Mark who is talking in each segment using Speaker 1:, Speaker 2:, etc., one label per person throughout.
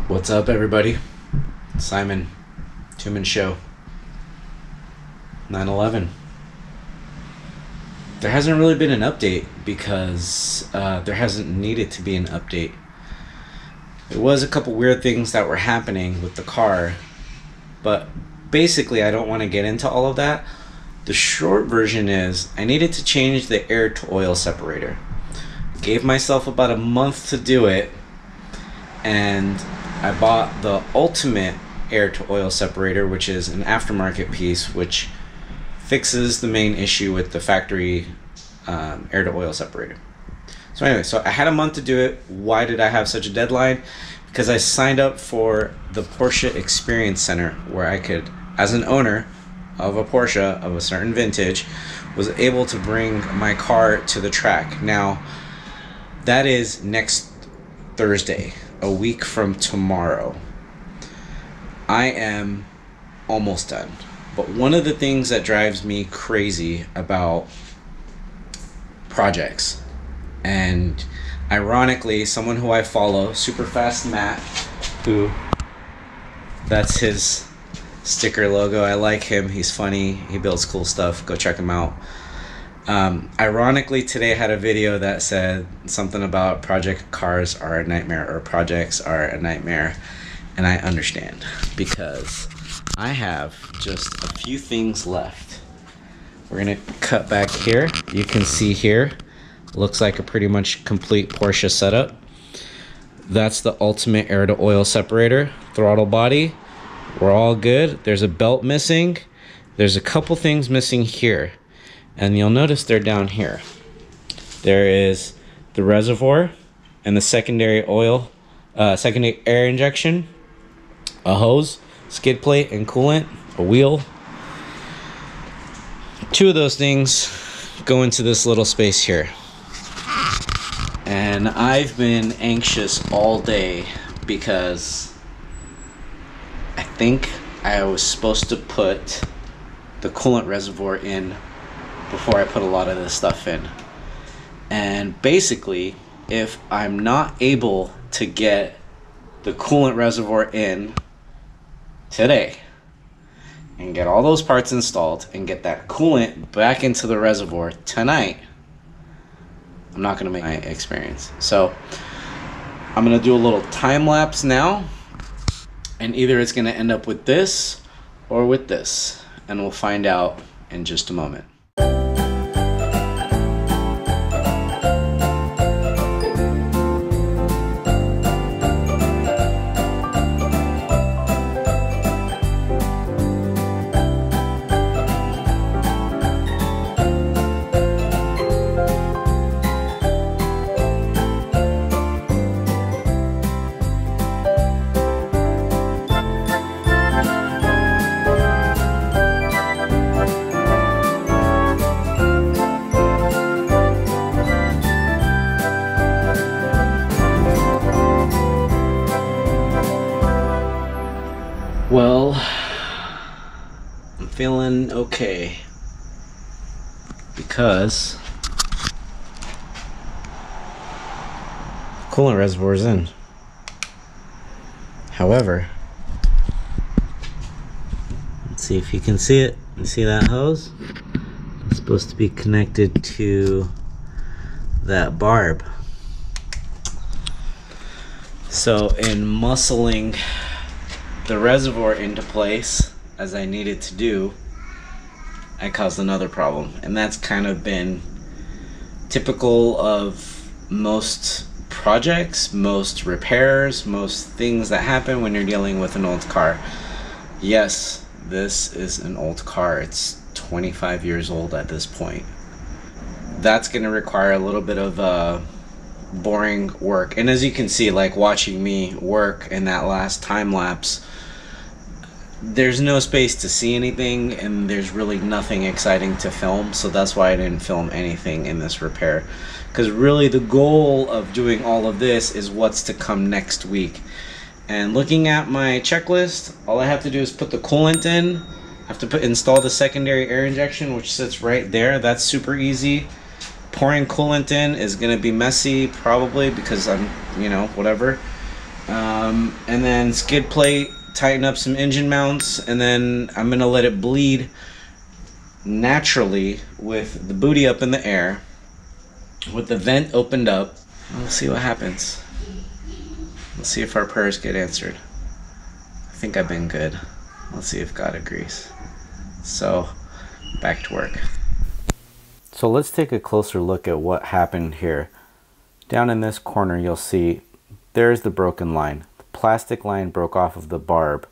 Speaker 1: What's up, everybody? Simon, Two-Man Show. 9/11. There hasn't really been an update because there hasn't needed to be an update. There was a couple weird things that were happening with the car, but basically I don't want to get into all of that. The short version is I needed to change the air to oil separator. Gave myself about a month to do it, and I bought the ultimate air to oil separator, which is an aftermarket piece which fixes the main issue with the factory air to oil separator. So anyway, so I had a month to do it. Why did I have such a deadline? Because I signed up for the Porsche Experience Center, where I could, as an owner of a Porsche of a certain vintage, was able to bring my car to the track. Now, that is next Thursday, a week from tomorrow. I am almost done. But one of the things that drives me crazy about projects, and ironically, someone who I follow, Super Fast Matt, who, that's his sticker logo. I like him. He's funny. He builds cool stuff. Go check him out. Ironically, today I had a video that said something about project cars are a nightmare, or projects are a nightmare. And I understand, because I have just a few things left. We're gonna cut back here. You can see here, looks like a pretty much complete Porsche setup. That's the ultimate air to oil separator. Throttle body, we're all good. There's a belt missing. There's a couple things missing here, and you'll notice they're down here. There is the reservoir and the secondary oil, secondary air injection, a hose, skid plate and coolant, a wheel. Two of those things go into this little space here. And I've been anxious all day because I think I was supposed to put the coolant reservoir in before I put a lot of this stuff in. And basically, if I'm not able to get the coolant reservoir in today and get all those parts installed and get that coolant back into the reservoir tonight, I'm not gonna make my experience. So I'm gonna do a little time lapse now, and either it's gonna end up with this or with this, and we'll find out in just a moment. Well, I'm feeling okay because the coolant reservoir is in. However, let's see if you can see it. You see that hose? It's supposed to be connected to that barb. So in muscling the reservoir into place, as I needed to do, I caused another problem. And that's kind of been typical of most projects, most repairs, most things that happen when you're dealing with an old car. Yes, this is an old car. It's 25 years old at this point. That's gonna require a little bit of boring work. And as you can see, like watching me work in that last time lapse, there's no space to see anything, and there's really nothing exciting to film, so that's why I didn't film anything in this repair. Because really the goal of doing all of this is what's to come next week. And looking at my checklist, all I have to do is put the coolant in. I have to install the secondary air injection, which sits right there. That's super easy. Pouring coolant in is going to be messy, probably, because I'm, you know, whatever. And then skid plate, tighten up some engine mounts, and then I'm gonna let it bleed naturally with the booty up in the air, with the vent opened up. We'll see what happens. Let's see if our prayers get answered. I think I've been good. Let's see if God agrees. So, back to work. So let's take a closer look at what happened here. Down in this corner, you'll see there's the broken line. The plastic line broke off of the barb.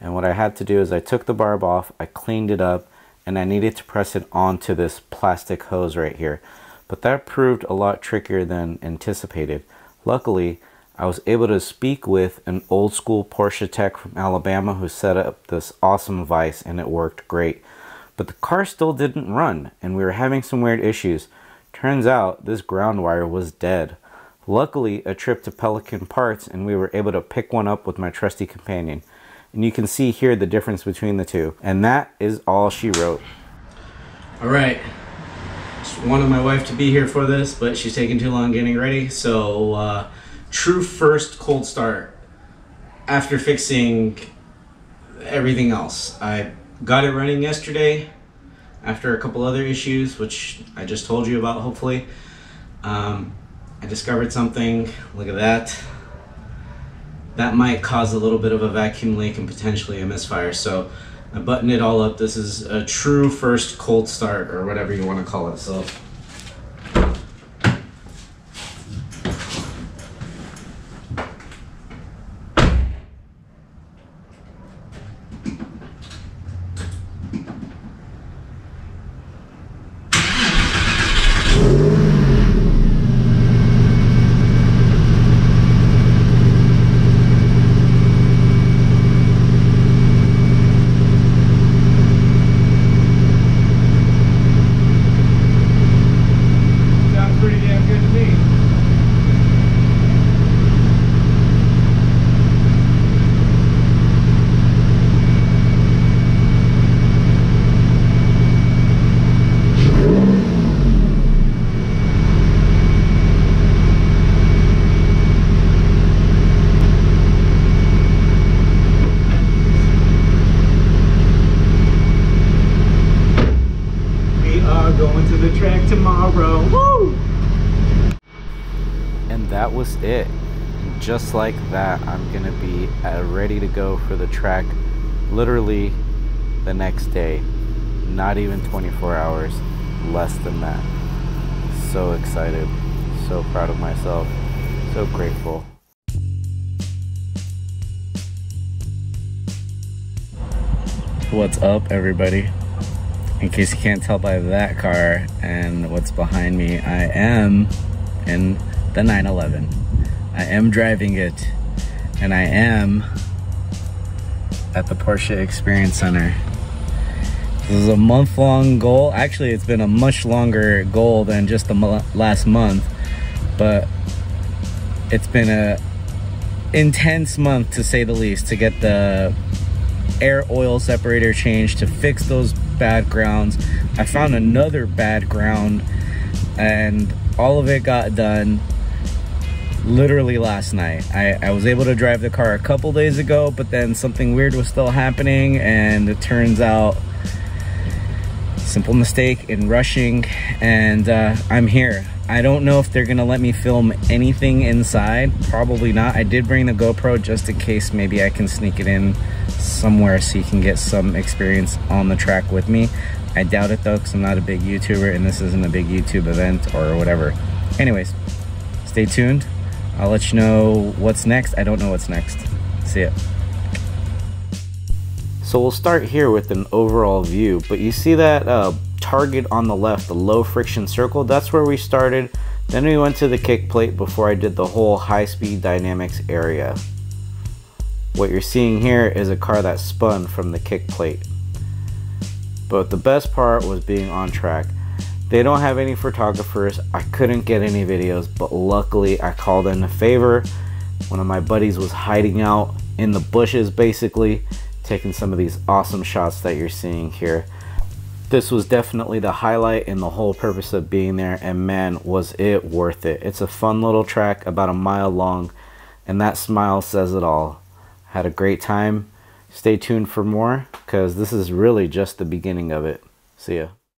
Speaker 1: And what I had to do is I took the barb off, I cleaned it up, and I needed to press it onto this plastic hose right here. But that proved a lot trickier than anticipated. Luckily, I was able to speak with an old school Porsche tech from Alabama who set up this awesome vise, and it worked great. But the car still didn't run, and we were having some weird issues. Turns out this ground wire was dead. Luckily, a trip to Pelican Parts, and we were able to pick one up with my trusty companion. And you can see here the difference between the two. And that is all she wrote. Alright. Just wanted my wife to be here for this, but she's taking too long getting ready. So, true first cold start after fixing everything else. I got it running yesterday after a couple other issues, which I just told you about, hopefully. I discovered something. Look at that. That might cause a little bit of a vacuum leak and potentially a misfire. So I buttoned it all up. This is a true first cold start, or whatever you want to call it. So tomorrow. Woo! And that was it. Just like that, I'm gonna be ready to go for the track literally the next day. Not even 24 hours, less than that. So excited, so proud of myself, so grateful. What's up, everybody? In case you can't tell by that car and what's behind me, I am in the 911. I am driving it, and I am at the Porsche Experience Center. This is a month-long goal. Actually, it's been a much longer goal than just the last month, but it's been a intense month, to say the least, to get the air oil separator changed, to fix those bad grounds. I found another bad ground, and all of it got done literally last night. I was able to drive the car a couple days ago, but then something weird was still happening, and it turns out simple mistake in rushing, and I'm here. I don't know if they're gonna let me film anything inside. Probably not. I did bring the GoPro just in case maybe I can sneak it in somewhere so you can get some experience on the track with me. I doubt it though, because I'm not a big YouTuber and this isn't a big YouTube event or whatever. Anyways, stay tuned. I'll let you know what's next. I don't know what's next. See ya. So we'll start here with an overall view, but you see that target on the left, the low friction circle? That's where we started. Then we went to the kick plate before I did the whole high-speed dynamics area. What you're seeing here is a car that spun from the kick plate. But the best part was being on track. They don't have any photographers. I couldn't get any videos, but luckily I called in a favor. One of my buddies was hiding out in the bushes, basically, taking some of these awesome shots that you're seeing here. This was definitely the highlight and the whole purpose of being there, and man, was it worth it. It's a fun little track, about a mile long. And that smile says it all. Had a great time. Stay tuned for more, because this is really just the beginning of it. See ya.